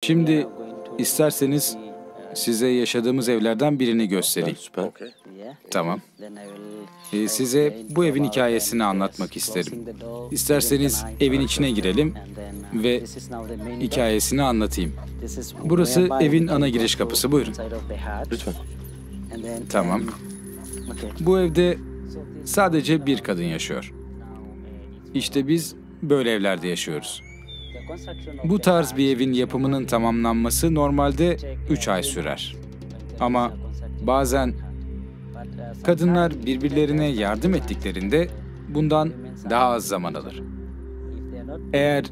Şimdi isterseniz size yaşadığımız evlerden birini göstereyim. Süper. Tamam. Size bu evin hikayesini anlatmak isterim. İsterseniz evin içine girelim ve hikayesini anlatayım. Burası evin ana giriş kapısı. Buyurun. Lütfen. Tamam. Bu evde sadece bir kadın yaşıyor. İşte biz böyle evlerde yaşıyoruz. Bu tarz bir evin yapımının tamamlanması normalde 3 ay sürer. Ama bazen kadınlar birbirlerine yardım ettiklerinde bundan daha az zaman alır. Eğer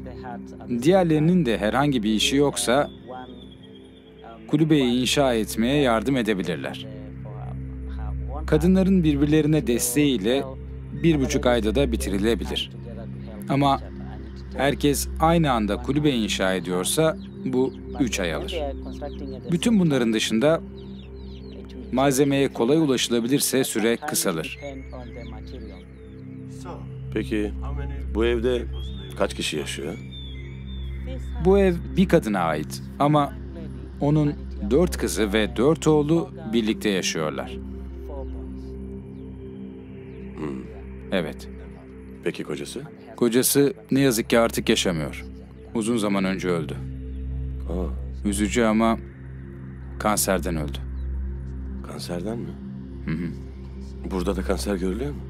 diğerlerinin de herhangi bir işi yoksa kulübeyi inşa etmeye yardım edebilirler. Kadınların birbirlerine desteğiyle 1,5 ayda da bitirilebilir. Ama herkes aynı anda kulübe inşa ediyorsa bu 3 ay alır. Bütün bunların dışında malzemeye kolay ulaşılabilirse süre kısalır. Peki bu evde kaç kişi yaşıyor? Bu ev bir kadına ait ama onun 4 kızı ve 4 oğlu birlikte yaşıyorlar. Evet. Peki kocası? Kocası ne yazık ki artık yaşamıyor. Uzun zaman önce öldü. Aa, Üzücü ama kanserden öldü. kanserden mi? Burada da kanser görülüyor mu?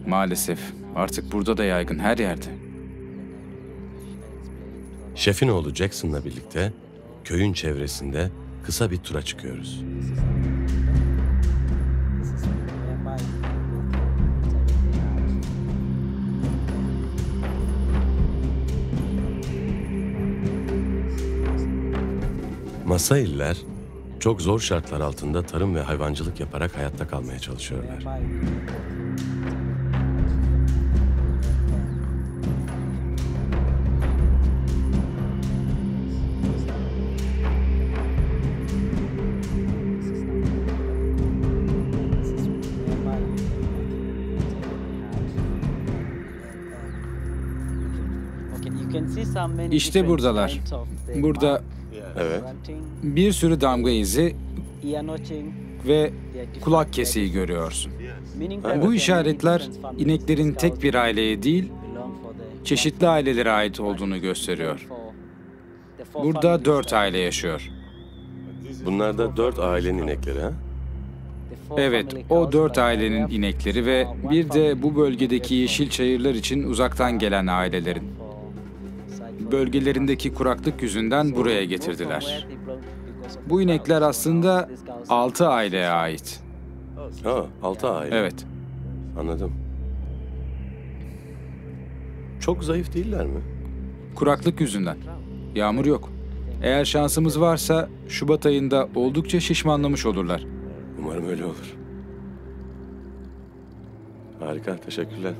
Maalesef artık burada da yaygın, her yerde. Şefin oğlu Jackson'la birlikte köyün çevresinde kısa bir tura çıkıyoruz. Masailler çok zor şartlar altında tarım ve hayvancılık yaparak hayatta kalmaya çalışıyorlar. İşte buradalar. Burada Evet. bir sürü damga izi ve kulak kesiği görüyorsun. Bu işaretler ineklerin tek bir aileye değil, çeşitli ailelere ait olduğunu gösteriyor. Burada 4 aile yaşıyor. Bunlar da 4 ailenin inekleri ha? Evet, o 4 ailenin inekleri ve bir de bu bölgedeki yeşil çayırlar için uzaktan gelen ailelerin. Bölgelerindeki kuraklık yüzünden buraya getirdiler. Bu inekler aslında 6 aileye ait. Ha, 6 aile. Evet. Anladım. Çok zayıf değiller mi? Kuraklık yüzünden. Yağmur yok. Eğer şansımız varsa Şubat ayında oldukça şişmanlamış olurlar. Umarım öyle olur. Harika, teşekkürler.